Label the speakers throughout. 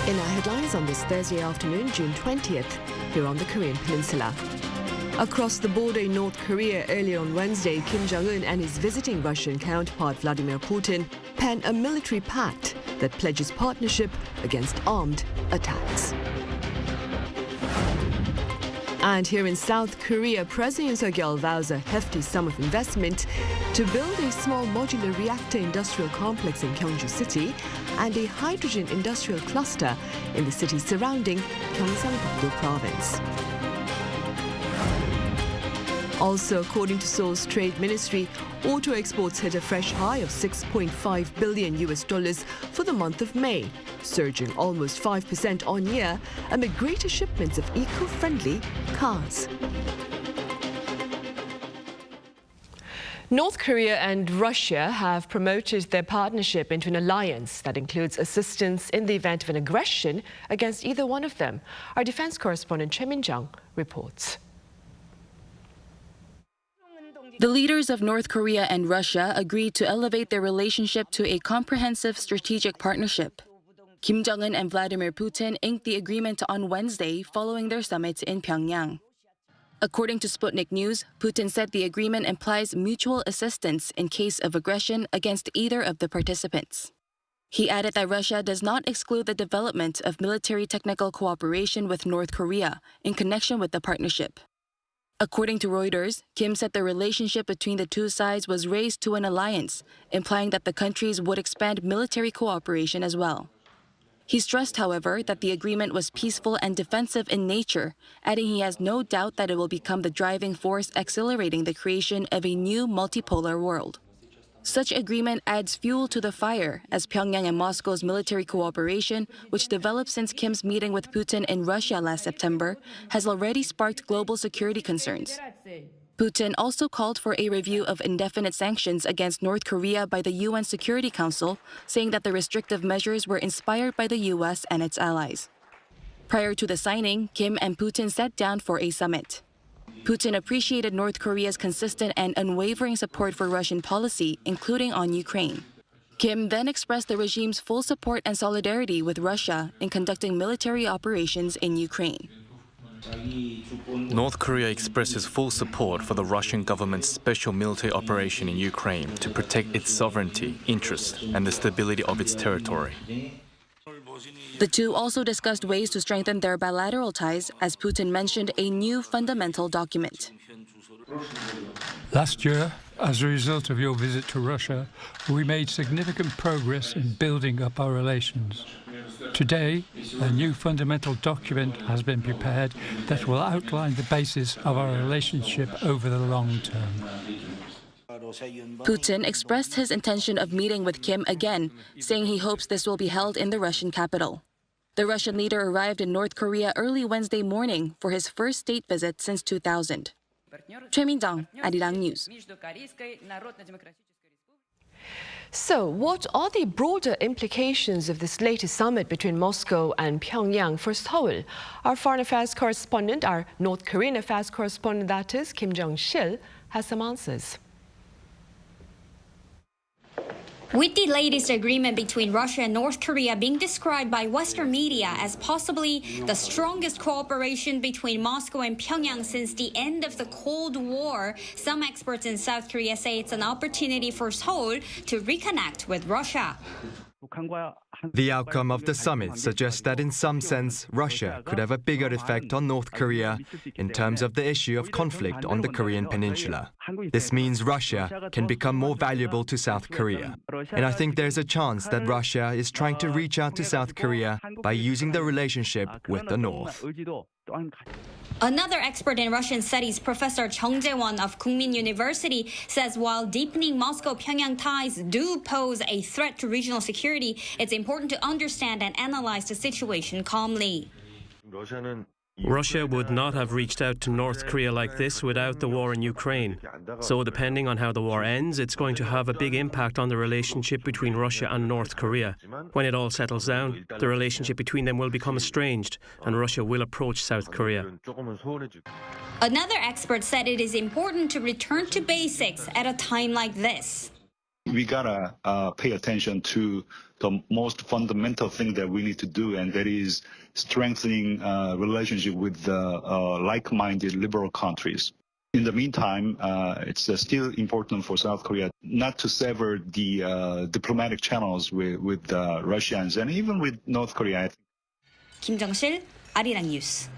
Speaker 1: In our headlines on this Thursday afternoon, June 20th, here on the Korean Peninsula. Across the border in North Korea earlier on Wednesday, Kim Jong-un and his visiting Russian counterpart Vladimir Putin penned a military pact that pledges partnership against armed attacks. And here in South Korea, President Seol vows a hefty sum of investment to build a small modular reactor industrial complex in Gyeongju City and a hydrogen industrial cluster in the cities surrounding Gyeongsangbuk-do Province. Also, according to Seoul's Trade Ministry, auto exports hit a fresh high of $6.5 billion for the month of May, surging almost 5% on year amid greater shipments of eco-friendly cars. North Korea and Russia have promoted their partnership into an alliance that includes assistance in the event of an aggression against either one of them. Our defense correspondent Choi Min-jung reports.
Speaker 2: The leaders of North Korea and Russia agreed to elevate their relationship to a comprehensive strategic partnership. Kim Jong-un and Vladimir Putin inked the agreement on Wednesday following their summit in Pyongyang. According to Sputnik News, Putin said the agreement implies mutual assistance in case of aggression against either of the participants. He added that Russia does not exclude the development of military technical cooperation with North Korea in connection with the partnership. According to Reuters, Kim said the relationship between the two sides was raised to an alliance, implying that the countries would expand military cooperation as well. He stressed, however, that the agreement was peaceful and defensive in nature, adding he has no doubt that it will become the driving force accelerating the creation of a new multipolar world. Such agreement adds fuel to the fire as Pyongyang and Moscow's military cooperation, which developed since Kim's meeting with Putin in Russia last September, has already sparked global security concerns. Putin also called for a review of indefinite sanctions against North Korea by the UN Security Council, saying that the restrictive measures were inspired by the US and its allies. Prior to the signing, Kim and Putin sat down for a summit. Putin appreciated North Korea's consistent and unwavering support for Russian policy, including on Ukraine. Kim then expressed the regime's full support and solidarity with Russia in conducting military operations in Ukraine.
Speaker 3: North Korea expresses full support for the Russian government's special military operation in Ukraine to protect its sovereignty, interests, and the stability of its territory.
Speaker 2: The two also discussed ways to strengthen their bilateral ties, as Putin mentioned a new fundamental document.
Speaker 4: Last year, as a result of your visit to Russia, we made significant progress in building up our relations. Today, a new fundamental document has been prepared that will outline the basis of our relationship over the long term.
Speaker 2: Putin expressed his intention of meeting with Kim again, saying he hopes this will be held in the Russian capital. The Russian leader arrived in North Korea early Wednesday morning for his first state visit since 2000. Choi Min-jung, Arirang News.
Speaker 1: So, what are the broader implications of this latest summit between Moscow and Pyongyang for Seoul? Our foreign affairs correspondent, our North Korean affairs correspondent, that is, Kim Jong-sil, has some answers.
Speaker 5: With the latest agreement between Russia and North Korea being described by Western media as possibly the strongest cooperation between Moscow and Pyongyang since the end of the Cold War, some experts in South Korea say it's an opportunity for Seoul to reconnect with Russia.
Speaker 6: The outcome of the summit suggests that in some sense, Russia could have a bigger effect on North Korea in terms of the issue of conflict on the Korean peninsula. This means Russia can become more valuable to South Korea. And I think there's a chance that Russia is trying to reach out to South Korea by using the relationship with the North.
Speaker 5: Another expert in Russian studies, Professor Chung Jae-won of Kookmin University, says while deepening Moscow-Pyongyang ties do pose a threat to regional security, it's important to understand and analyze the situation calmly.
Speaker 7: Russia would not have reached out to North Korea like this without the war in Ukraine. So depending on how the war ends, it's going to have a big impact on the relationship between Russia and North Korea. When it all settles down, the relationship between them will become estranged and Russia will approach South Korea.
Speaker 5: Another expert said it is important to return to basics at a time like this.
Speaker 8: We gotta pay attention to the most fundamental thing that we need to do, and that is strengthening relationship with like-minded liberal countries. In the meantime, it's still important for South Korea not to sever the diplomatic channels with Russians and even with North Korea.
Speaker 5: 김정실, 아리랑 뉴스.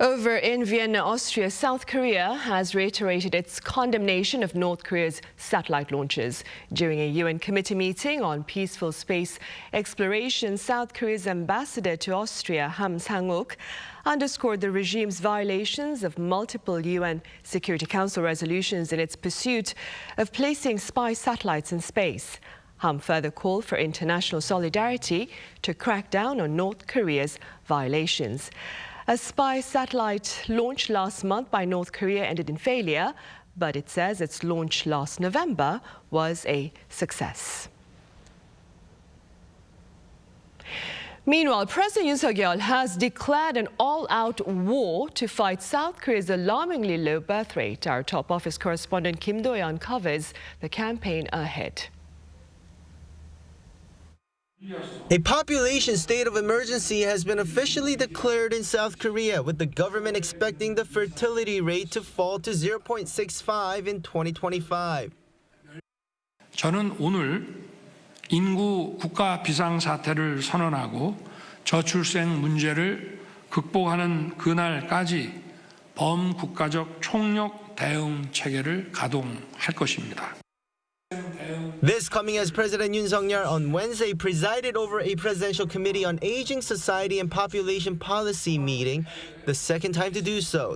Speaker 1: Over in Vienna, Austria, South Korea has reiterated its condemnation of North Korea's satellite launches. During a UN committee meeting on peaceful space exploration, South Korea's ambassador to Austria, Ham Sang-uk, underscored the regime's violations of multiple UN Security Council resolutions in its pursuit of placing spy satellites in space. Ham further called for international solidarity to crack down on North Korea's violations. A spy satellite launch last month by North Korea ended in failure, but it says its launch last November was a success. Meanwhile, President Yoon Suk-yeol has declared an all-out war to fight South Korea's alarmingly low birth rate. Our top office correspondent Kim Do-yeon covers the campaign ahead.
Speaker 9: A population state of emergency has been officially declared in South Korea, with the government expecting the fertility rate to fall to 0.65 in 2025.
Speaker 10: 저는 오늘 인구 국가 비상사태를 선언하고 저출생 문제를 극복하는 그날까지 범국가적 총력 대응 체계를 가동할 것입니다.
Speaker 9: This coming as President Yoon Suk-yeol on Wednesday presided over a presidential committee on aging society and population policy meeting, the second time to do so.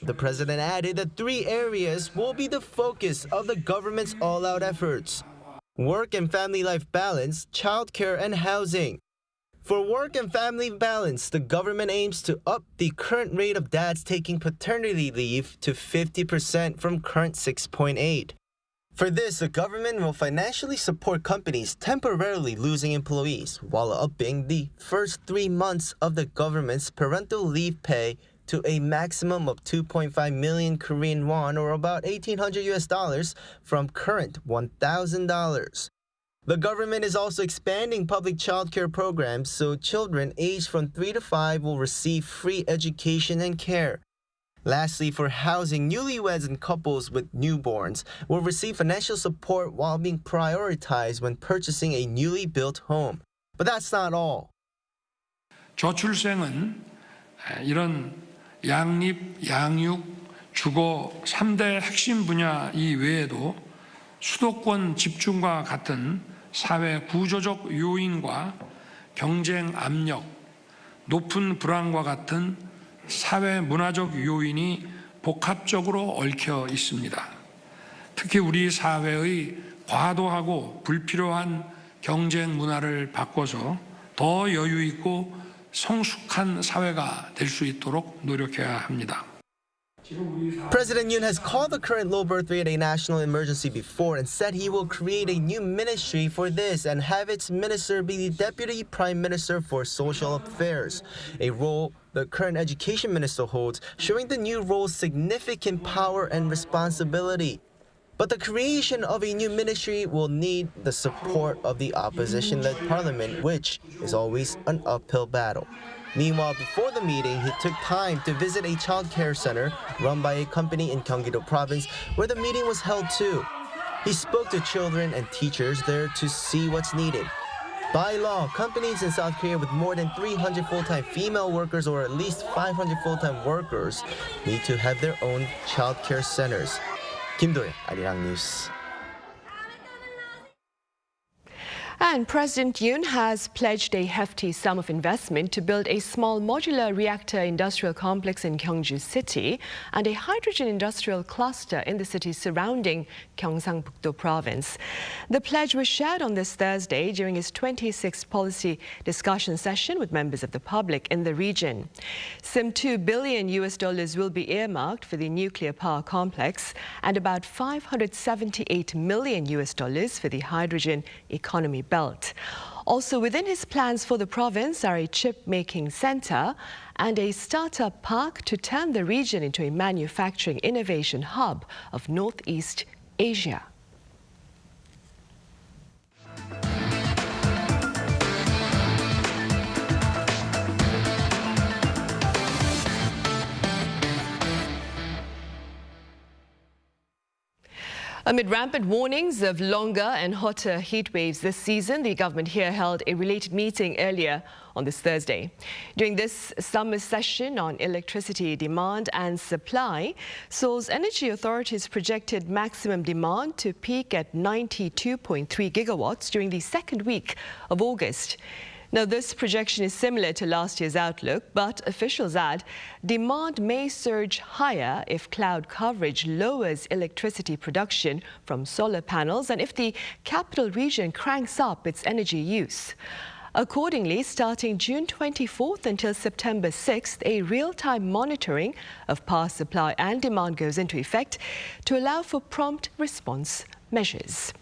Speaker 9: The president added that 3 areas will be the focus of the government's all-out efforts: work and family life balance, childcare, and housing. For work and family balance, the government aims to up the current rate of dads taking paternity leave to 50% from current 6.8. For this, the government will financially support companies temporarily losing employees while upping the first 3 months of the government's parental leave pay to a maximum of 2.5 million Korean won, or about $1,800 from current $1,000. The government is also expanding public childcare programs so children aged from 3 to 5 will receive free education and care. Lastly, for housing, newlyweds and couples with newborns will receive financial support while being prioritized when purchasing a newly built home. But that's not all.
Speaker 10: 저출생은 이런 양립, 양육, 주거 3대 핵심 분야 이외에도 수도권 집중과 같은 사회 구조적 요인과 경쟁 압력, 높은 불안과 같은 사회 문화적 요인이 복합적으로 얽혀 있습니다. 특히 우리 사회의 과도하고 불필요한 경쟁 문화를 바꿔서 더 여유 있고 성숙한 사회가 될 수 있도록 노력해야 합니다.
Speaker 9: President Yoon has called the current low birth rate a national emergency before and said he will create a new ministry for this and have its minister be the Deputy Prime Minister for Social Affairs, a role the current education minister holds, showing the new role's significant power and responsibility. But the creation of a new ministry will need the support of the opposition-led parliament, which is always an uphill battle. Meanwhile, before the meeting, he took time to visit a child care center run by a company in Gyeongsangbuk-do Province, where the meeting was held too. He spoke to children and teachers there to see what's needed. By law, companies in South Korea with more than 300 full-time female workers or at least 500 full-time workers need to have their own child care centers. Kim Do-yeon, Arirang News.
Speaker 1: And President Yoon has pledged a hefty sum of investment to build a small modular reactor industrial complex in Gyeongju City and a hydrogen industrial cluster in the cities surrounding Gyeongsangbuk-do Province. The pledge was shared on this Thursday during his 26th policy discussion session with members of the public in the region. Some $2 billion will be earmarked for the nuclear power complex and about $578 million for the hydrogen economy belt. Also within his plans for the province are a chip-making center and a startup park to turn the region into a manufacturing innovation hub of Northeast Asia. Amid rampant warnings of longer and hotter heat waves this season, the government here held a related meeting earlier on this Thursday. During this summer session on electricity demand and supply, Seoul's energy authorities projected maximum demand to peak at 92.3 gigawatts during the second week of August. Now, this projection is similar to last year's outlook, but officials add demand may surge higher if cloud coverage lowers electricity production from solar panels and if the capital region cranks up its energy use. Accordingly, starting June 24th until September 6th, a real-time monitoring of power supply and demand goes into effect to allow for prompt response measures.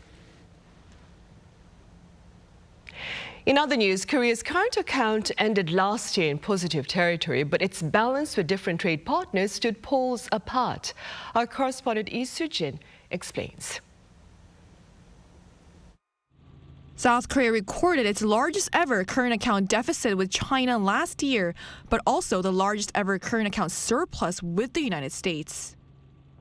Speaker 1: In other news, Korea's current account ended last year in positive territory, but its balance with different trade partners stood poles apart. Our correspondent Lee Soo-jin explains.
Speaker 11: South Korea recorded its largest ever current account deficit with China last year, but also the largest ever current account surplus with the United States.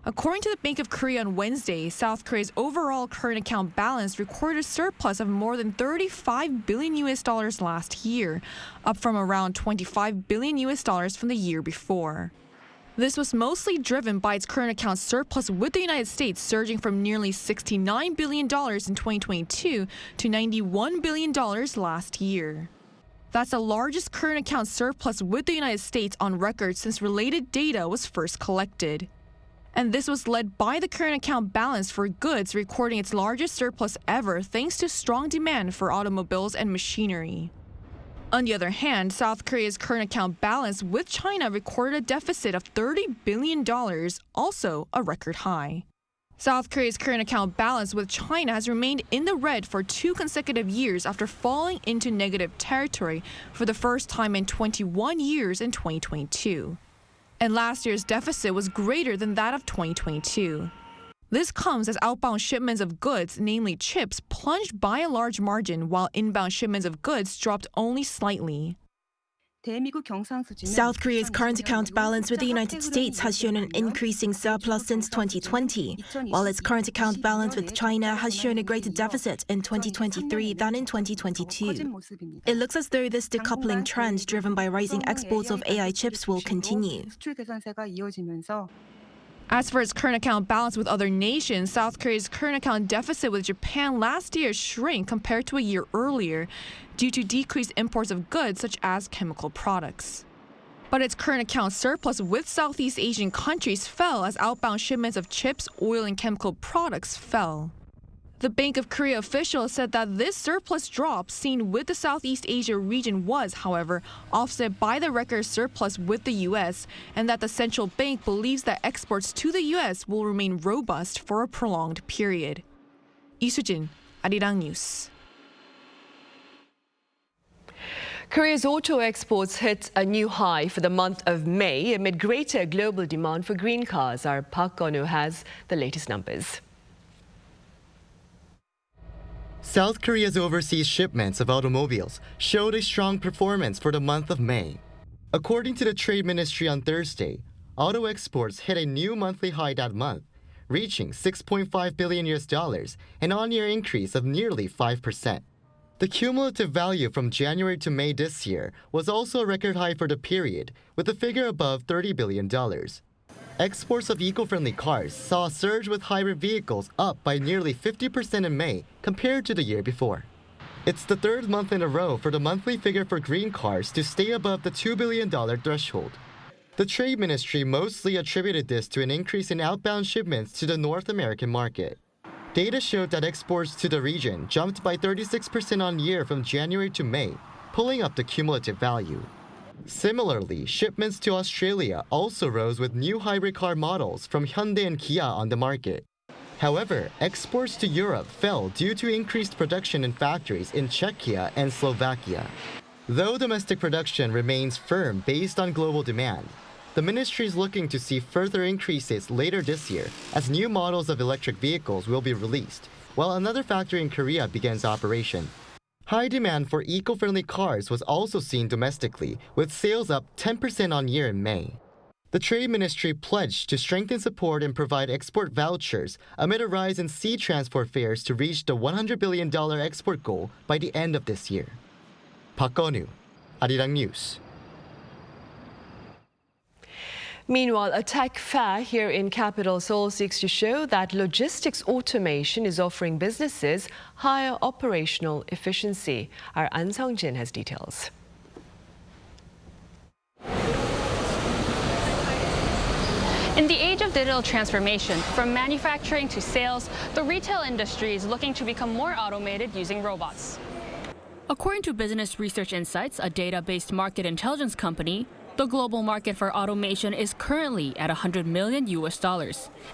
Speaker 11: According to the Bank of Korea on Wednesday, South Korea's overall current account balance recorded a surplus of more than $35 billion last year, up from around $25 billion from the year before. This was mostly driven by its current account surplus with the United States surging from nearly $69 billion in 2022 to $91 billion last year. That's the largest current account surplus with the United States on record since related data was first collected. And this was led by the current account balance for goods recording its largest surplus ever thanks to strong demand for automobiles and machinery. On the other hand, South Korea's current account balance with China recorded a deficit of $30 billion, also a record high. South Korea's current account balance with China has remained in the red for 2 consecutive years after falling into negative territory for the first time in 21 years in 2022. And last year's deficit was greater than that of 2022. This comes as outbound shipments of goods, namely chips, plunged by a large margin, while inbound shipments of goods dropped only slightly.
Speaker 12: South Korea's current account balance with the United States has shown an increasing surplus since 2020, while its current account balance with China has shown a greater deficit in 2023 than in 2022. It looks as though this decoupling trend driven by rising exports of AI chips will continue.
Speaker 11: As for its current account balance with other nations, South Korea's current account deficit with Japan last year shrank compared to a year earlier due to decreased imports of goods such as chemical products. But its current account surplus with Southeast Asian countries fell as outbound shipments of chips, oil, and chemical products fell. The Bank of Korea officials said that this surplus drop seen with the Southeast Asia region was, however, offset by the record surplus with the U.S., and that the central bank believes that exports to the U.S. will remain robust for a prolonged period. Lee Soo-jin, Arirang News.
Speaker 1: Korea's auto exports hit a new high for the month of May amid greater global demand for green cars. Our Park Gon-woo has the latest numbers.
Speaker 9: South Korea's overseas shipments of automobiles showed a strong performance for the month of May. According to the Trade Ministry on Thursday, auto exports hit a new monthly high that month, reaching $6.5 billion, an on-year increase of nearly 5%. The cumulative value from January to May this year was also a record high for the period, with a figure above $30 billion. Exports of eco-friendly cars saw a surge with hybrid vehicles up by nearly 50% in May compared to the year before. It's the third month in a row for the monthly figure for green cars to stay above the $2 billion threshold. The Trade Ministry mostly attributed this to an increase in outbound shipments to the North American market. Data showed that exports to the region jumped by 36% on year from January to May, pulling up the cumulative value. Similarly, shipments to Australia also rose with new hybrid car models from Hyundai and Kia on the market. However, exports to Europe fell due to increased production in factories in Czechia and Slovakia. Though domestic production remains firm based on global demand, the ministry is looking to see further increases later this year as new models of electric vehicles will be released, while another factory in Korea begins operation. High demand for eco-friendly cars was also seen domestically, with sales up 10% on year in May. The Trade Ministry pledged to strengthen support and provide export vouchers amid a rise in sea transport fares to reach the $100 billion export goal by the end of this year. Park Geonu, Arirang News.
Speaker 1: Meanwhile, a tech fair here in capital Seoul seeks to show that logistics automation is offering businesses higher operational efficiency. Our An Sung-jin has details.
Speaker 13: In the age of digital transformation, from manufacturing to sales, the retail industry is looking to become more automated using robots.
Speaker 14: According to Business Research Insights, a data-based market intelligence company, the global market for automation is currently at $100 million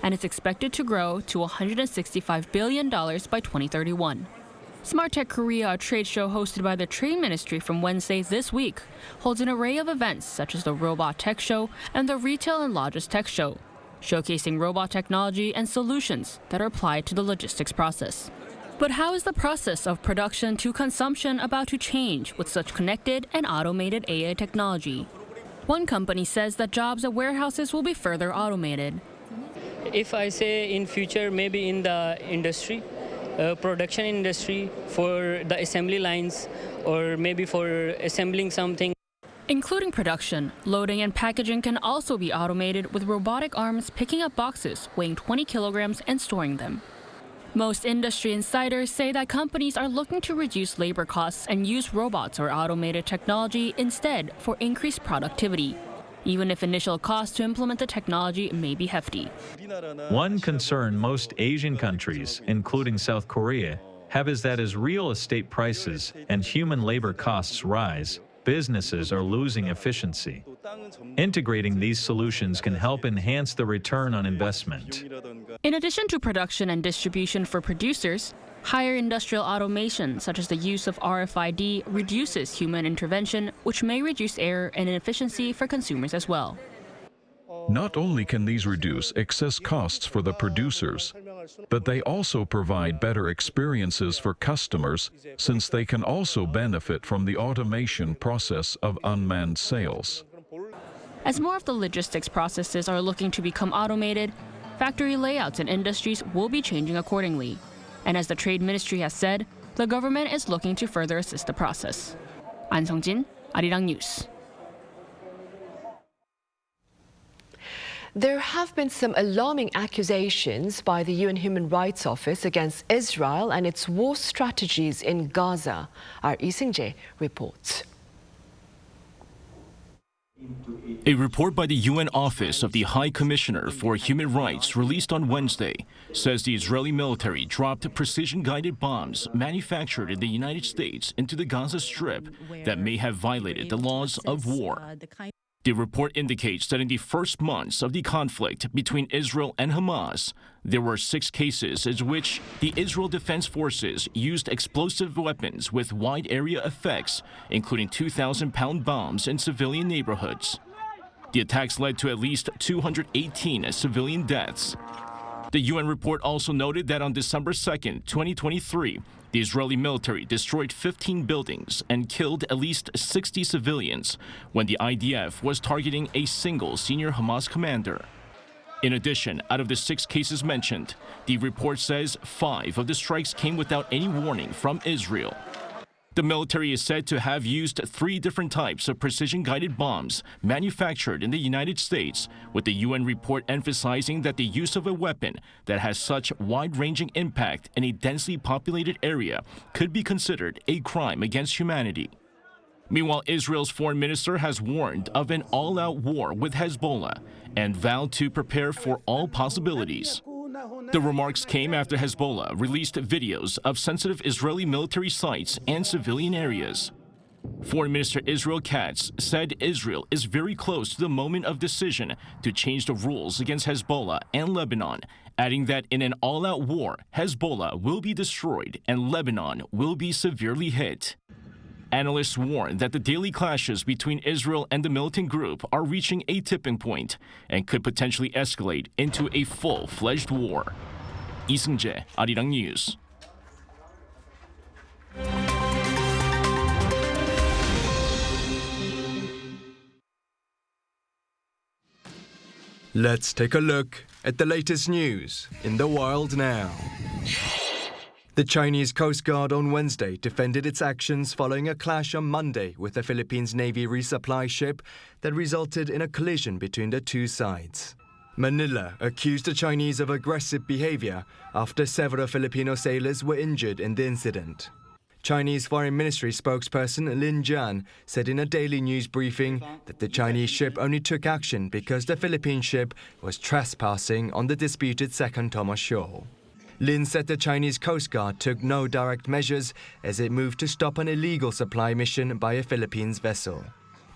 Speaker 14: and is expected to grow to $165 billion by 2031. Smart Tech Korea, a trade show hosted by the Trade Ministry from Wednesday this week, holds an array of events such as the Robot Tech Show and the Retail and Logis Tech Show, showcasing robot technology and solutions that are applied to the logistics process. But how is the process of production to consumption about to change with such connected and automated AI technology? One company says that jobs at warehouses will be further automated.
Speaker 15: If I say in future, maybe in the industry, production industry, for the assembly lines, or maybe for assembling something.
Speaker 14: Including production, loading and packaging can also be automated with robotic arms picking up boxes weighing 20 kilograms and storing them. Most industry insiders say that companies are looking to reduce labor costs and use robots or automated technology instead for increased productivity, even if initial costs to implement the technology may be hefty.
Speaker 16: One concern most Asian countries, including South Korea, have is that as real estate prices and human labor costs rise, businesses are losing efficiency. Integrating these solutions can help enhance the return on investment.
Speaker 14: In addition to production and distribution for producers, higher industrial automation, such as the use of RFID, reduces human intervention, which may reduce error and inefficiency for consumers as well.
Speaker 17: Not only can these reduce excess costs for the producers, but they also provide better experiences for customers since they can also benefit from the automation process of unmanned sales.
Speaker 14: As more of the logistics processes are looking to become automated, factory layouts and industries will be changing accordingly. And as the Trade Ministry has said, the government is looking to further assist the process. An Sung-jin, Arirang News.
Speaker 1: There have been some alarming accusations by the UN Human Rights Office against Israel and its war strategies in Gaza. Our Lee Seung-jae reports.
Speaker 18: A report by the UN Office of the High Commissioner for Human Rights released on Wednesday says the Israeli military dropped precision-guided bombs manufactured in the United States into the Gaza Strip that may have violated the laws of war. The report indicates that in the first months of the conflict between Israel and Hamas, there were 6 cases in which the Israel Defense Forces used explosive weapons with wide area effects, including 2,000-pound bombs in civilian neighborhoods. The attacks led to at least 218 civilian deaths. The UN report also noted that on December 2, 2023, the Israeli military destroyed 15 buildings and killed at least 60 civilians when the IDF was targeting a single senior Hamas commander. In addition, out of the 6 cases mentioned, the report says 5 of the strikes came without any warning from Israel. The military is said to have used 3 different types of precision-guided bombs manufactured in the United States, with the UN report emphasizing that the use of a weapon that has such wide-ranging impact in a densely populated area could be considered a crime against humanity. Meanwhile, Israel's foreign minister has warned of an all-out war with Hezbollah and vowed to prepare for all possibilities. The remarks came after Hezbollah released videos of sensitive Israeli military sites and civilian areas. Foreign Minister Israel Katz said Israel is very close to the moment of decision to change the rules against Hezbollah and Lebanon, adding that in an all-out war, Hezbollah will be destroyed and Lebanon will be severely hit. Analysts warn that the daily clashes between Israel and the militant group are reaching a tipping point and could potentially escalate into a full-fledged war. Lee Seung-jae, Arirang News.
Speaker 6: Let's take a look at the latest news in the world now. The Chinese Coast Guard on Wednesday defended its actions following a clash on Monday with the Philippines Navy resupply ship that resulted in a collision between the two sides. Manila accused the Chinese of aggressive behavior after several Filipino sailors were injured in the incident. Chinese Foreign Ministry spokesperson Lin Jian said in a daily news briefing that the Chinese ship only took action because the Philippine ship was trespassing on the disputed Second Thomas Shoal. Lin said the Chinese Coast Guard took no direct measures as it moved to stop an illegal supply mission by a Philippines vessel.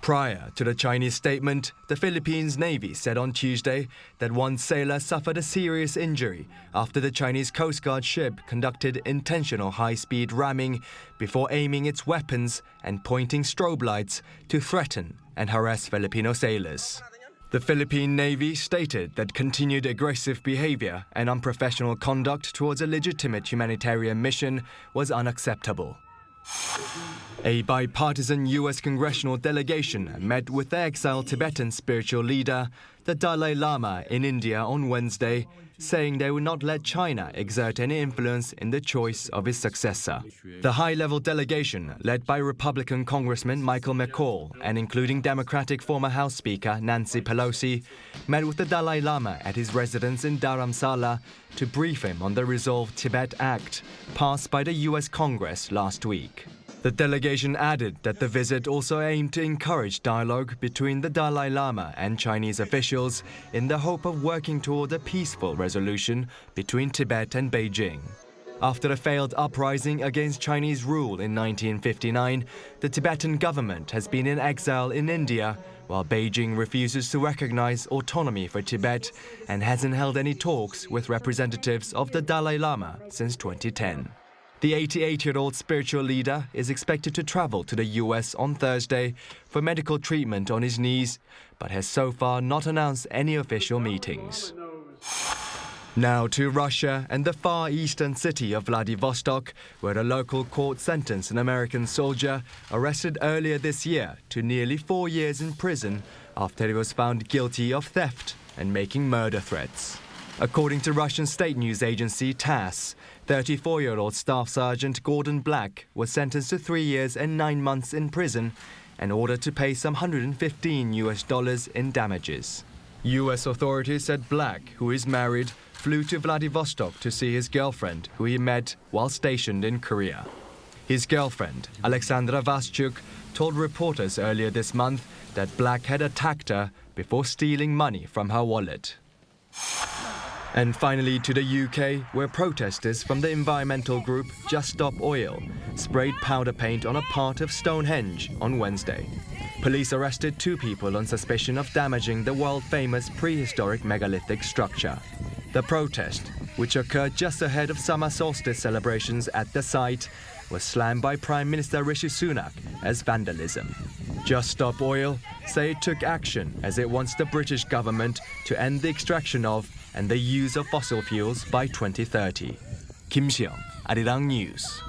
Speaker 6: Prior to the Chinese statement, the Philippines Navy said on Tuesday that one sailor suffered a serious injury after the Chinese Coast Guard ship conducted intentional high-speed ramming before aiming its weapons and pointing strobe lights to threaten and harass Filipino sailors. The Philippine Navy stated that continued aggressive behavior and unprofessional conduct towards a legitimate humanitarian mission was unacceptable. A bipartisan U.S. congressional delegation met with the exiled Tibetan spiritual leader, the Dalai Lama, in India on Wednesday, saying they would not let China exert any influence in the choice of his successor. The high-level delegation, led by Republican Congressman Michael McCaul and including Democratic former House Speaker Nancy Pelosi, met with the Dalai Lama at his residence in Dharamsala to brief him on the Resolve Tibet Act, passed by the U.S. Congress last week. The delegation added that the visit also aimed to encourage dialogue between the Dalai Lama and Chinese officials in the hope of working toward a peaceful resolution between Tibet and Beijing. After a failed uprising against Chinese rule in 1959, the Tibetan government has been in exile in India, while Beijing refuses to recognize autonomy for Tibet and hasn't held any talks with representatives of the Dalai Lama since 2010. The 88-year-old spiritual leader is expected to travel to the U.S. on Thursday for medical treatment on his knees, but has so far not announced any official meetings. Now to Russia and the far eastern city of Vladivostok, where a local court sentenced an American soldier arrested earlier this year to nearly 4 years in prison after he was found guilty of theft and making murder threats. According to Russian state news agency TASS, 34-year-old Staff Sergeant Gordon Black was sentenced to 3 years and 9 months in prison and ordered to pay some $115 in damages. U.S. authorities said Black, who is married, flew to Vladivostok to see his girlfriend, who he met while stationed in Korea. His girlfriend, Alexandra Vaschuk, told reporters earlier this month that Black had attacked her before stealing money from her wallet. And finally to the UK, where protesters from the environmental group Just Stop Oil sprayed powder paint on a part of Stonehenge on Wednesday. Police arrested 2 people on suspicion of damaging the world-famous prehistoric megalithic structure. The protest, which occurred just ahead of summer solstice celebrations at the site, was slammed by Prime Minister Rishi Sunak as vandalism. Just Stop Oil say it took action as it wants the British government to end the extraction of and the use of fossil fuels by 2030. Kim Seong, Arirang News.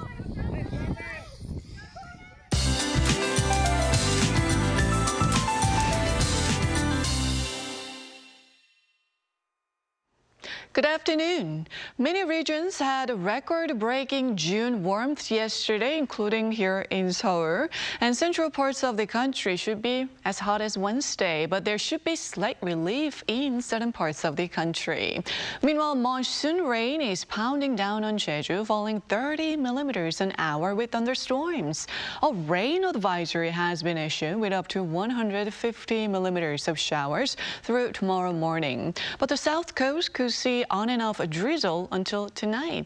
Speaker 19: Good afternoon. Many regions had record-breaking June warmth yesterday, including here in Seoul. And central parts of the country should be as hot as Wednesday, but there should be slight relief in certain parts of the country. Meanwhile, monsoon rain is pounding down on Jeju, falling 30 millimeters an hour with thunderstorms. A rain advisory has been issued with up to 150 millimeters of showers through tomorrow morning. But the south coast could see on and off a drizzle until tonight.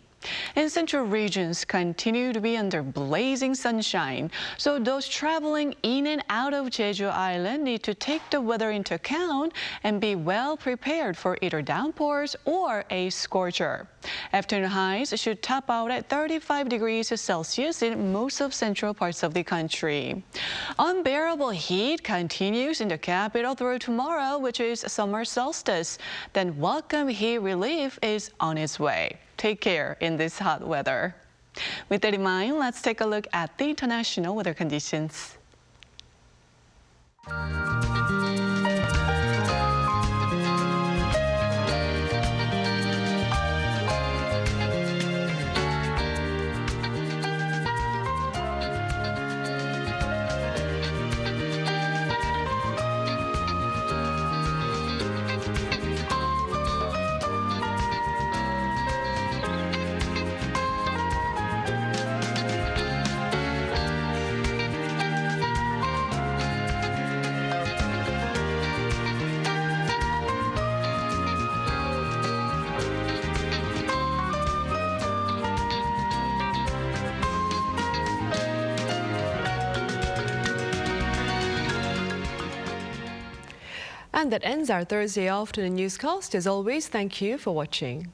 Speaker 19: And central regions continue to be under blazing sunshine, so those traveling in and out of Jeju Island need to take the weather into account and be well prepared for either downpours or a scorcher. Afternoon highs should top out at 35 degrees Celsius in most of central parts of the country. Unbearable heat continues in the capital through tomorrow, which is summer solstice. Then welcome heat relief is on its way. Take care in this hot weather. With that in mind, let's take a look at the international weather conditions.
Speaker 1: And that ends our Thursday afternoon newscast. As always, thank you for watching.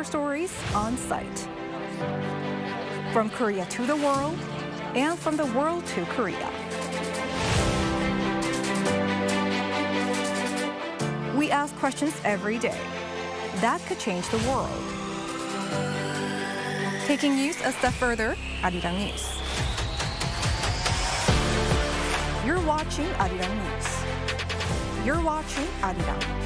Speaker 20: Stories on site. From Korea to the world, and from the world to Korea. We ask questions every day that could change the world. Taking news a step further, Arirang News. You're watching Arirang News. You're watching Arirang.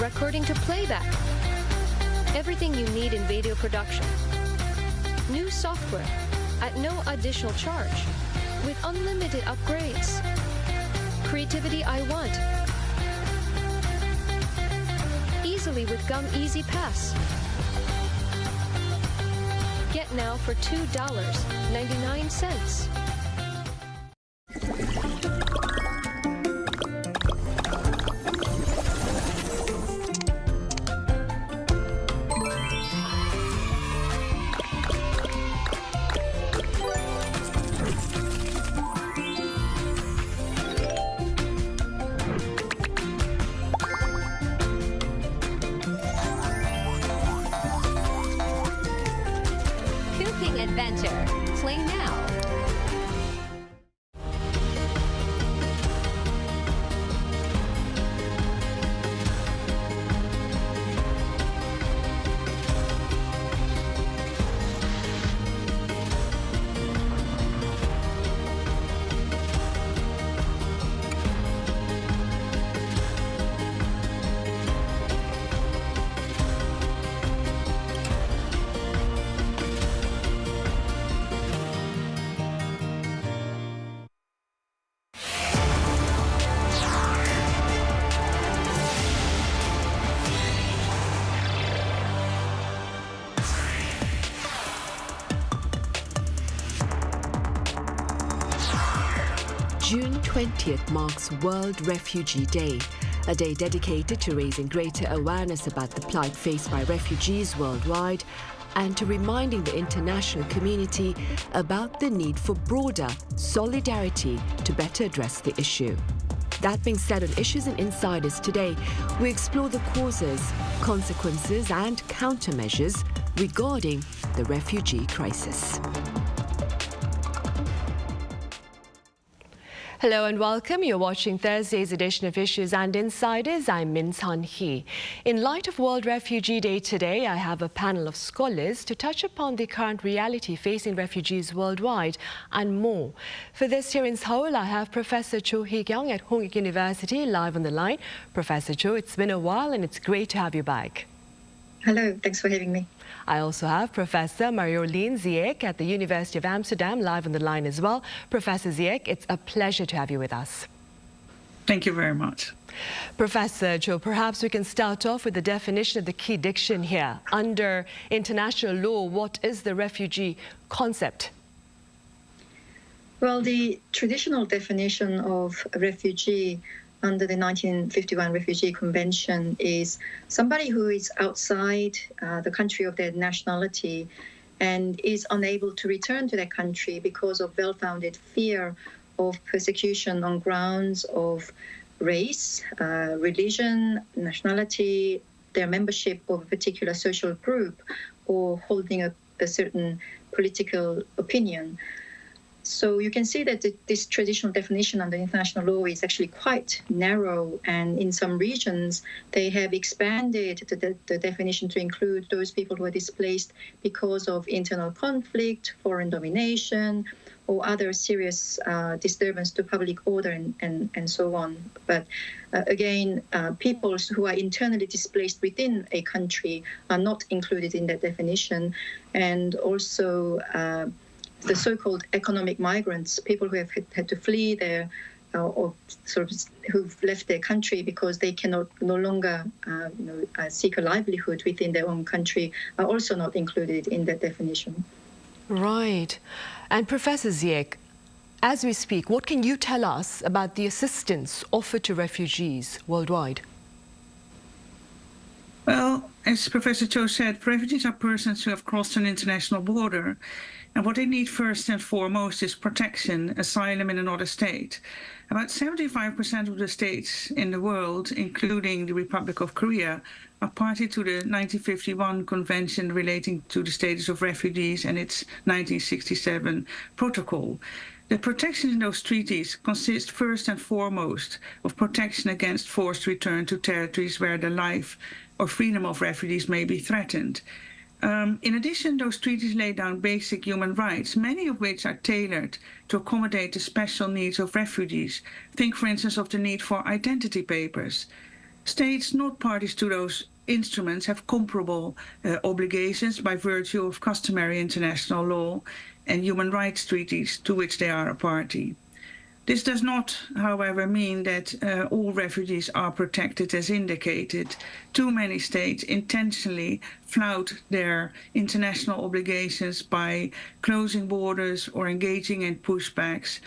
Speaker 21: recording to playback. Everything you need in video production. New software at no additional charge with unlimited upgrades. Creativity I want. Easily with Gum Easy Pass. Get now for $2.99.
Speaker 22: Adventure. Play now.
Speaker 1: June 20th marks World Refugee Day, a day dedicated to raising greater awareness about the plight faced by refugees worldwide and to reminding the international community about the need for broader solidarity to better address the issue. That being said, on Issues and Insiders today, we explore the causes, consequences and countermeasures regarding the refugee crisis. Hello and welcome. You're watching Thursday's edition of Issues and Insiders. I'm Min San-hee. In light of World Refugee Day today, I have a panel of scholars to touch upon the current reality facing refugees worldwide and more. For this here in Seoul, I have Professor Cho Hee-kyung at Hongik University live on the line. Professor Cho, it's been a while and it's great to have you back.
Speaker 23: Hello, thanks for having me.
Speaker 1: I also have Professor Marjolein Ziyech at the University of Amsterdam live on the line as well. Professor Ziyech, it's a pleasure to have you with us.
Speaker 23: Thank you very much.
Speaker 1: Professor Cho, perhaps we can start off with the definition of the key diction here. Under international law, what is the refugee concept?
Speaker 23: Well, the traditional definition of a refugee under the 1951 Refugee Convention is somebody who is outside the country of their nationality and is unable to return to their country because of well-founded fear of persecution on grounds of race, religion, nationality, their membership of a particular social group, or holding a certain political opinion. So you can see that this traditional definition under international law is actually quite narrow, and in some regions they have expanded the definition to include those people who are displaced because of internal conflict, foreign domination, or other serious disturbance to public order and so on. But again, people who are internally displaced within a country are not included in that definition, and also the so-called economic migrants, people who have had to flee their, or sort of who've left their country because they cannot no longer seek a livelihood within their own country, are also not included in that definition.
Speaker 1: Right. And Professor Ziyech, as we speak, what can you tell us about the assistance offered to refugees worldwide?
Speaker 23: Well, as Professor Cho said, refugees are persons who have crossed an international border. And what they need first and foremost is protection, asylum in another state. About 75% of the states in the world, including the Republic of Korea, are party to the 1951 Convention relating to the status of refugees and its 1967 protocol. The protection in those treaties consists first and foremost of protection against forced return to territories where the life or freedom of refugees may be threatened. In addition, those treaties lay down basic human rights, many of which are tailored to accommodate the special needs of refugees. Think, for instance, of the need for identity papers.
Speaker 3: States not parties to those instruments have comparable obligations by virtue of customary international law and human rights treaties to which they are a party. This does not, however, mean that all refugees are protected as indicated. Too many states intentionally flout their international obligations by closing borders or engaging in pushbacks,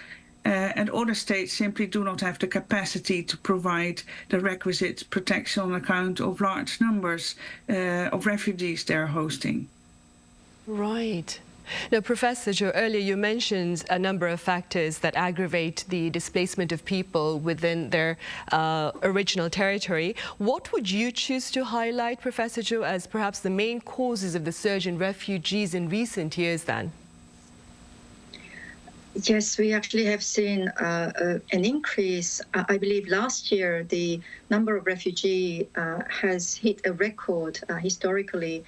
Speaker 3: and other states simply do not have the capacity to provide the requisite protection on account of large numbers of refugees they're hosting.
Speaker 1: Right. Now, Professor Zhou, earlier you mentioned a number of factors that aggravate the displacement of people within their original territory. What would you choose to highlight, Professor Zhou, as perhaps the main causes of the surge in refugees in recent years then?
Speaker 23: Yes, we actually have seen an increase. I believe last year the number of refugees has hit a record historically,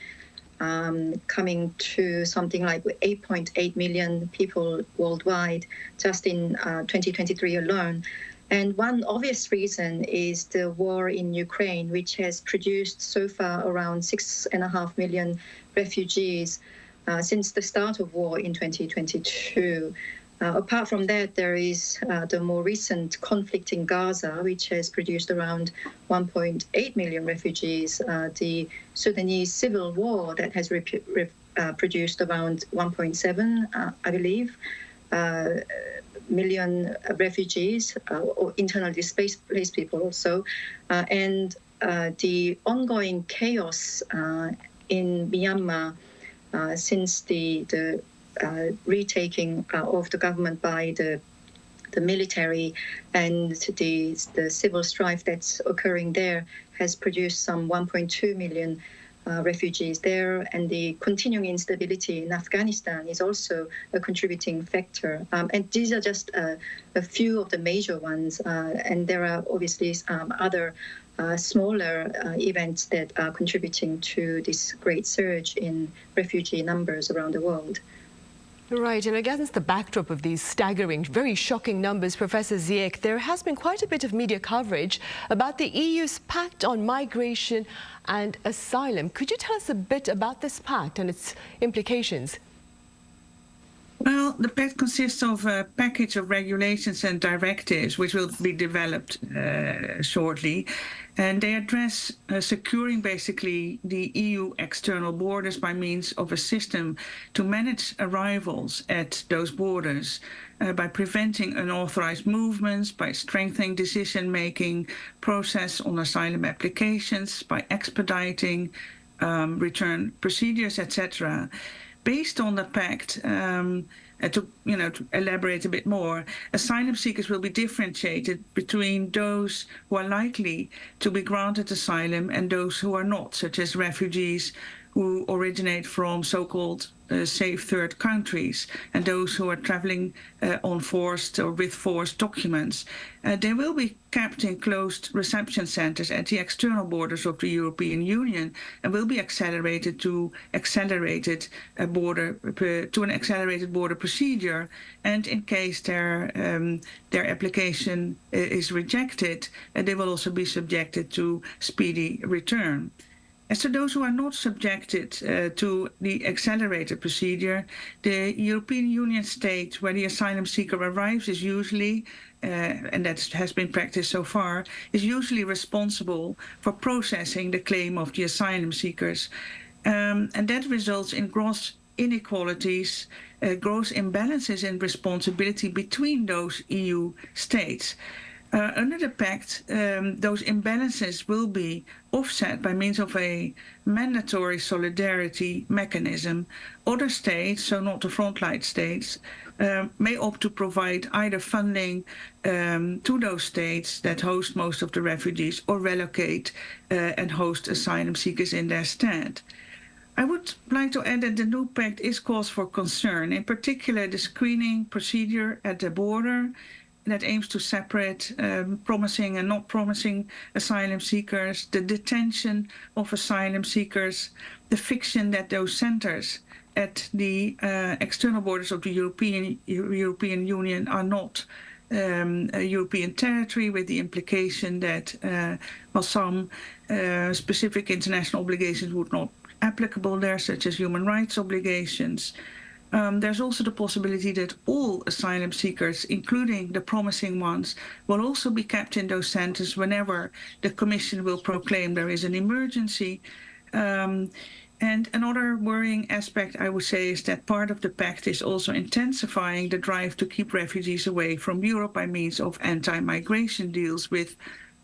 Speaker 23: coming to something like 8.8 million people worldwide just in 2023 alone. And one obvious reason is the war in Ukraine, which has produced so far around 6.5 million refugees since the start of war in 2022. Apart from that, there is the more recent conflict in Gaza, which has produced around 1.8 million refugees. The Sudanese civil war that has produced around 1.7, I believe, million refugees or internally displaced people also. And the ongoing chaos in Myanmar since the retaking of the government by the military and the civil strife that's occurring there has produced some 1.2 million refugees there, and the continuing instability in Afghanistan is also a contributing factor. And these are just a few of the major ones, and there are obviously other smaller events that are contributing to this great surge in refugee numbers around the world.
Speaker 1: Right, and against the backdrop of these staggering, very shocking numbers, Professor Ziyech, there has been quite a bit of media coverage about the EU's pact on migration and asylum. Could you tell us a bit about this pact and its implications?
Speaker 3: Well, the pact consists of a package of regulations and directives which will be developed shortly. And they address securing basically the EU external borders by means of a system to manage arrivals at those borders, by preventing unauthorized movements, by strengthening decision-making process on asylum applications, by expediting return procedures, etc. Based on the pact, to elaborate a bit more, asylum seekers will be differentiated between those who are likely to be granted asylum and those who are not, such as refugees who originate from so-called safe third countries and those who are traveling on forced or with forced documents. They will be kept in closed reception centers at the external borders of the European Union and will be accelerated to an accelerated border procedure. And in case their application is rejected, they will also be subjected to speedy return. As to those who are not subjected to the accelerated procedure, the European Union state where the asylum seeker arrives is usually, and that has been practiced so far, is usually responsible for processing the claim of the asylum seekers. And that results in gross inequalities, gross imbalances in responsibility between those EU states. Under the pact, those imbalances will be offset by means of a mandatory solidarity mechanism. Other states, so not the frontline states, may opt to provide either funding to those states that host most of the refugees or relocate and host asylum seekers in their stead. I would like to add that the new pact is cause for concern, in particular the screening procedure at the border that aims to separate promising and not promising asylum seekers, the detention of asylum seekers, the fiction that those centers at the external borders of the European Union are not European territory, with the implication that some specific international obligations would not be applicable there, such as human rights obligations. There's also the possibility that all asylum seekers, including the promising ones, will also be kept in those centers whenever the Commission will proclaim there is an emergency. And another worrying aspect, I would say, is that part of the pact is also intensifying the drive to keep refugees away from Europe by means of anti-migration deals with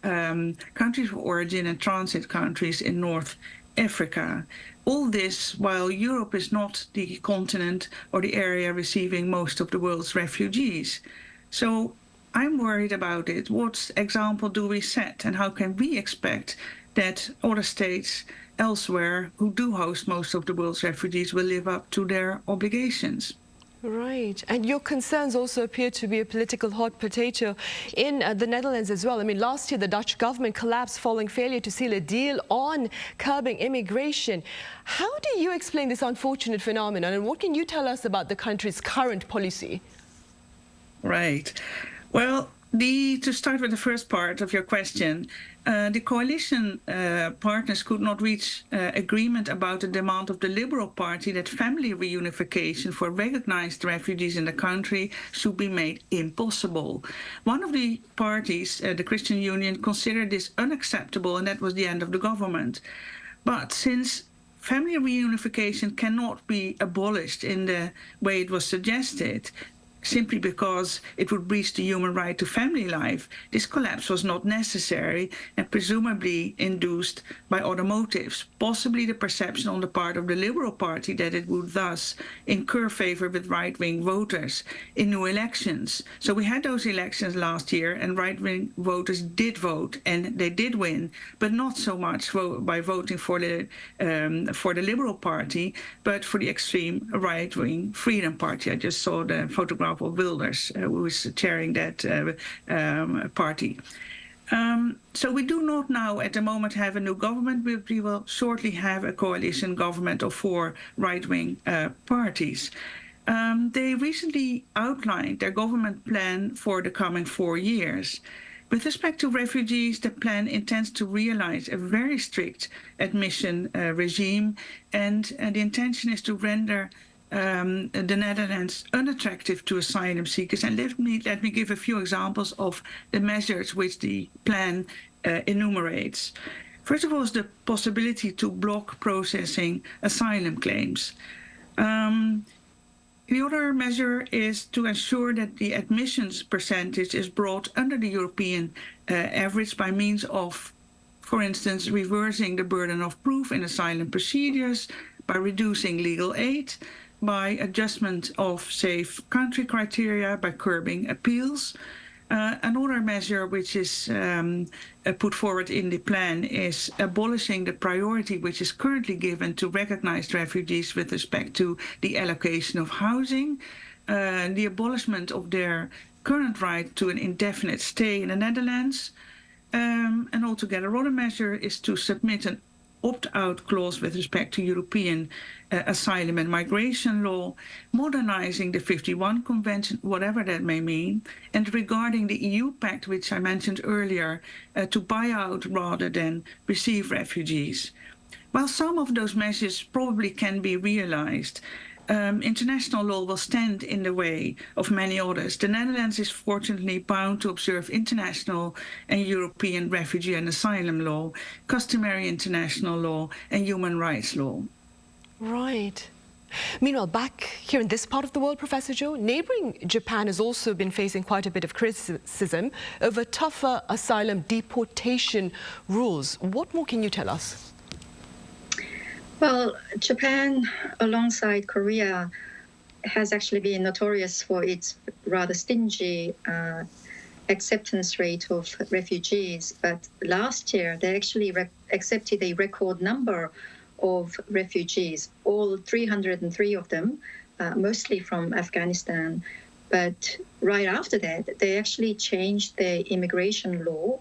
Speaker 3: countries of origin and transit countries in North Africa. All this while Europe is not the continent or the area receiving most of the world's refugees. So I'm worried about it. What example do we set, and how can we expect that other states elsewhere who do host most of the world's refugees will live up to their obligations?
Speaker 2: Right. And your concerns also appear to be a political hot potato in the Netherlands as well. I mean, last year the Dutch government collapsed following failure to seal a deal on curbing immigration. How do you explain this unfortunate phenomenon, and what can you tell us about the country's current policy?
Speaker 3: Right. Well, to start with the first part of your question, the coalition partners could not reach agreement about the demand of the Liberal Party that family reunification for recognized refugees in the country should be made impossible. One of the parties, the Christian Union, considered this unacceptable, and that was the end of the government. But since family reunification cannot be abolished in the way it was suggested, simply because it would breach the human right to family life, this collapse was not necessary and presumably induced by other motives, possibly the perception on the part of the Liberal Party that it would thus incur favor with right-wing voters in new elections. So we had those elections last year, and right-wing voters did vote, and they did win, but not so much by voting for the Liberal Party, but for the extreme right-wing Freedom Party. I just saw the photograph of Wilders, who is chairing that party. So we do not now at the moment have a new government, but we will shortly have a coalition government of 4 right-wing parties. They recently outlined their government plan for the coming 4 years. With respect to refugees, the plan intends to realize a very strict admission regime, and the intention is to render the Netherlands unattractive to asylum seekers. And let me give a few examples of the measures which the plan enumerates. First of all is the possibility to block processing asylum claims. The other measure is to ensure that the admissions percentage is brought under the European average by means of, for instance, reversing the burden of proof in asylum procedures, by reducing legal aid, by adjustment of safe country criteria, by curbing appeals. Another measure which is put forward in the plan is abolishing the priority which is currently given to recognized refugees with respect to the allocation of housing, the abolishment of their current right to an indefinite stay in the Netherlands, and altogether another measure is to submit an opt-out clause with respect to European asylum and migration law, modernizing the 51 Convention, whatever that may mean, and regarding the EU pact, which I mentioned earlier, to buy out rather than receive refugees. While some of those measures probably can be realized, international law will stand in the way of many others. The Netherlands is fortunately bound to observe international and European refugee and asylum law, customary international law, and human rights law.
Speaker 2: Right. Meanwhile, back here in this part of the world, Professor Jo, neighboring Japan has also been facing quite a bit of criticism over tougher asylum deportation rules. What more can you tell us?
Speaker 23: Well, Japan, alongside Korea, has actually been notorious for its rather stingy acceptance rate of refugees. But last year, they actually accepted a record number of refugees, all 303 of them, mostly from Afghanistan. But right after that, they actually changed their immigration law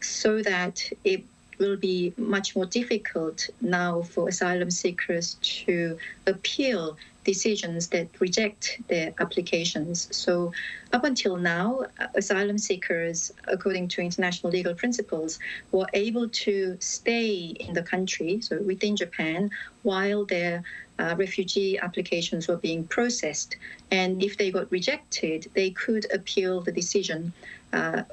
Speaker 23: so that it will be much more difficult now for asylum seekers to appeal decisions that reject their applications. So up until now, asylum seekers, according to international legal principles, were able to stay in the country, so within Japan, while their refugee applications were being processed. And if they got rejected, they could appeal the decision a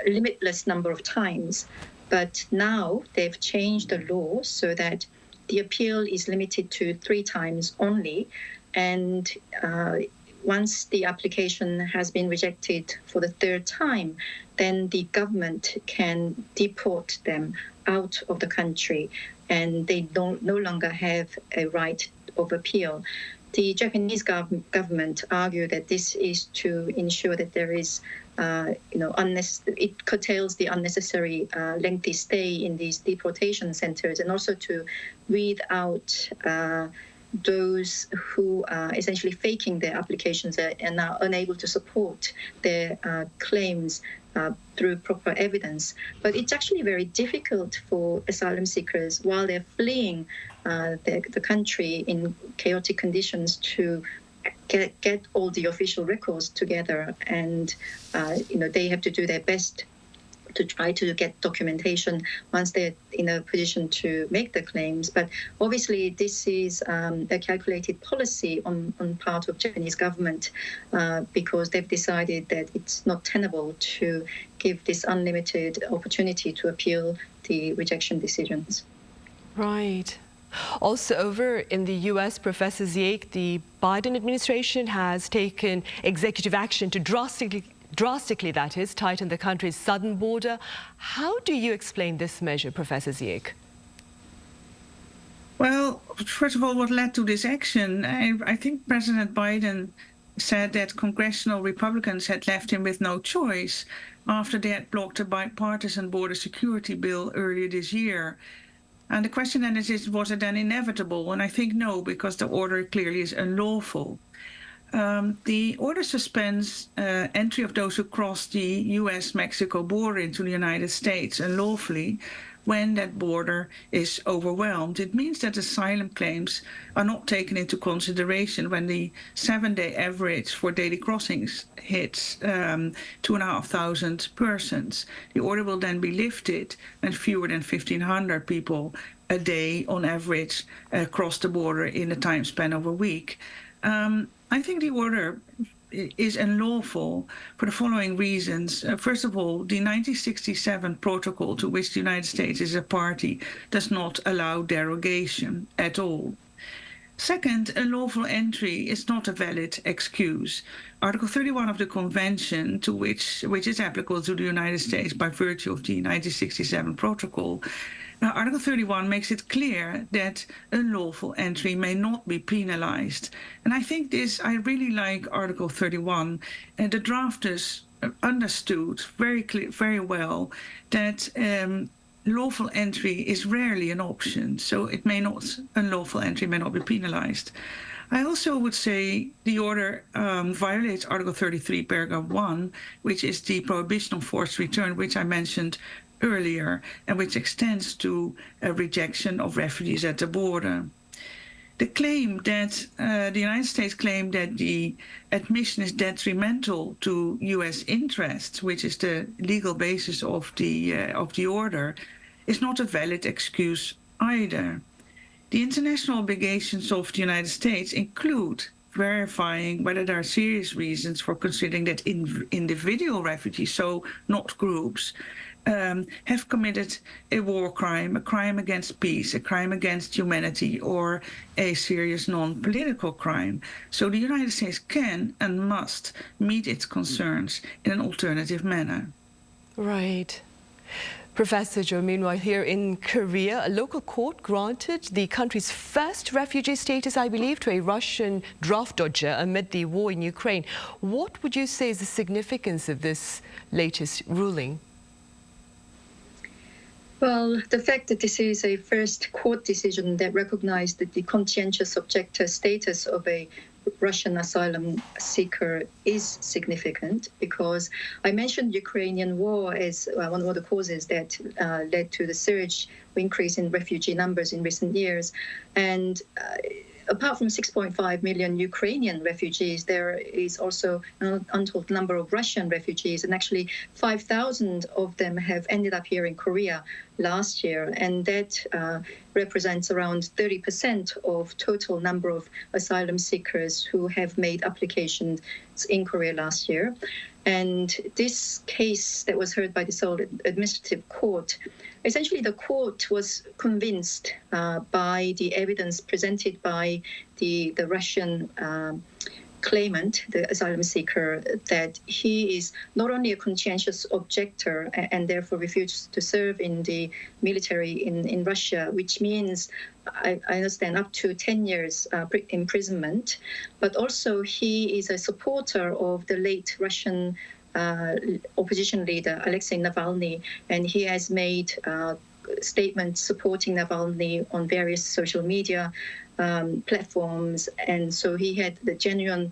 Speaker 23: limitless number of times. But now they've changed the law so that the appeal is limited to 3 times only. And once the application has been rejected for the 3rd time, then the government can deport them out of the country, and they no longer have a right of appeal. The Japanese government argue that this is to ensure that there is, it curtails the unnecessary lengthy stay in these deportation centers, and also to weed out those who are essentially faking their applications and are unable to support their claims through proper evidence. But it's actually very difficult for asylum seekers while they're fleeing the country in chaotic conditions to get all the official records together, and they have to do their best to try to get documentation once they're in a position to make the claims. But obviously this is a calculated policy on part of Japanese government because they've decided that it's not tenable to give this unlimited opportunity to appeal the rejection decisions.
Speaker 2: Right. Also over in the U.S., Professor Ziek, the Biden administration has taken executive action to drastically, that is, tighten the country's southern border. How do you explain this measure, Professor Ziek?
Speaker 3: Well, first of all, what led to this action? I think President Biden said that congressional Republicans had left him with no choice after they had blocked a bipartisan border security bill earlier this year. And the question then is, was it then inevitable? And I think no, because the order clearly is unlawful. The order suspends entry of those who cross the US-Mexico border into the United States unlawfully when that border is overwhelmed. It means that asylum claims are not taken into consideration when the 7-day average for daily crossings hits 2,500 persons. The order will then be lifted when fewer than 1,500 people a day on average cross the border in a time span of a week. I think the order is unlawful for the following reasons. First of all, the 1967 protocol to which the United States is a party does not allow derogation at all. Second, unlawful entry is not a valid excuse. Article 31 of the Convention, which is applicable to the United States by virtue of the 1967 protocol, Article 31 makes it clear that unlawful entry may not be penalized. And I think I really like Article 31. And the drafters understood very well that lawful entry is rarely an option. So unlawful entry may not be penalized. I also would say the order violates Article 33, paragraph 1, which is the prohibition on forced return, which I mentioned earlier, and which extends to a rejection of refugees at the border. The claim that the United States claimed that the admission is detrimental to U.S. interests, which is the legal basis of the order, is not a valid excuse either. The international obligations of the United States include verifying whether there are serious reasons for considering that individual refugees, so not groups, have committed a war crime, a crime against peace, a crime against humanity, or a serious non-political crime. So the United States can and must meet its concerns in an alternative manner.
Speaker 2: Right. Professor Jo, meanwhile, here in Korea, a local court granted the country's first refugee status, I believe, to a Russian draft dodger amid the war in Ukraine. What would you say is the significance of this latest ruling?
Speaker 23: Well, the fact that this is a first court decision that recognized the conscientious objector status of a Russian asylum seeker is significant, because I mentioned Ukrainian war as one of the causes that led to the surge or increase in refugee numbers in recent years. And apart from 6.5 million Ukrainian refugees, there is also an untold number of Russian refugees, and actually 5,000 of them have ended up here in Korea last year, and that represents around 30% of total number of asylum seekers who have made applications in Korea last year. And this case that was heard by the Seoul Administrative Court, essentially the court was convinced by the evidence presented by the Russian claimant, the asylum seeker, that he is not only a conscientious objector and therefore refused to serve in the military in Russia, which means, I understand, up to 10 years imprisonment, but also he is a supporter of the late Russian opposition leader, Alexei Navalny, and he has made statements supporting Navalny on various social media platforms, and so he had the genuine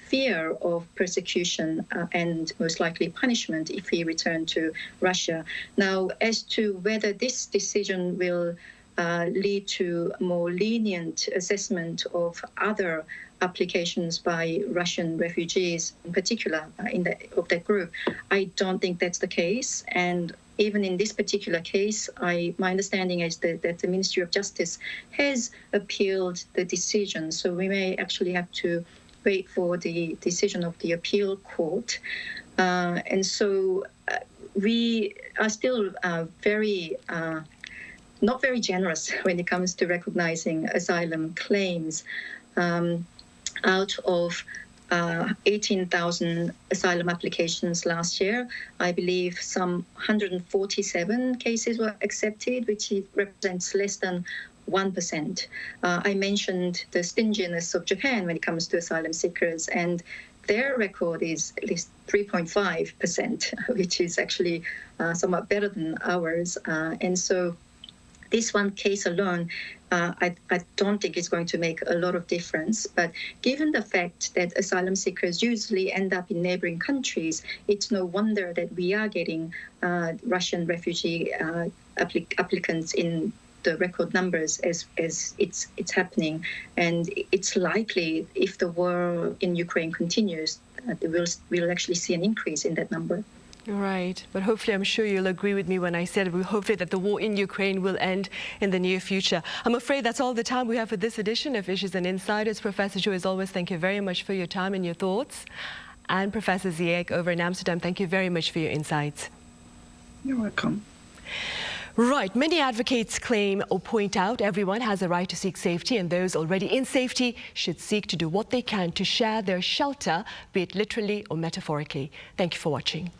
Speaker 23: fear of persecution and most likely punishment if he returned to Russia. Now, as to whether this decision will lead to more lenient assessment of other applications by Russian refugees, in particular of that group, I don't think that's the case. And even in this particular case, my understanding is that the Ministry of Justice has appealed the decision. So we may actually have to wait for the decision of the appeal court. And so we are still very not very generous when it comes to recognizing asylum claims. Out of 18,000 asylum applications last year, I believe some 147 cases were accepted, which represents less than 1%. I mentioned the stinginess of Japan when it comes to asylum seekers, and their record is at least 3.5%, which is actually somewhat better than ours. And so this one case alone, I don't think it's going to make a lot of difference. But given the fact that asylum seekers usually end up in neighboring countries, it's no wonder that we are getting Russian refugee applicants in the record numbers as it's happening. And it's likely, if the war in Ukraine continues, we'll actually see an increase in that number.
Speaker 2: Right, but hopefully I'm sure you'll agree with me when I said hopefully that the war in Ukraine will end in the near future. I'm afraid that's all the time we have for this edition of Issues and Insiders. Professor Cho, as always, thank you very much for your time and your thoughts. And Professor Ziek over in Amsterdam, thank you very much for your insights.
Speaker 3: You're welcome.
Speaker 2: Right, many advocates claim or point out everyone has a right to seek safety, and those already in safety should seek to do what they can to share their shelter, be it literally or metaphorically. Thank you for watching.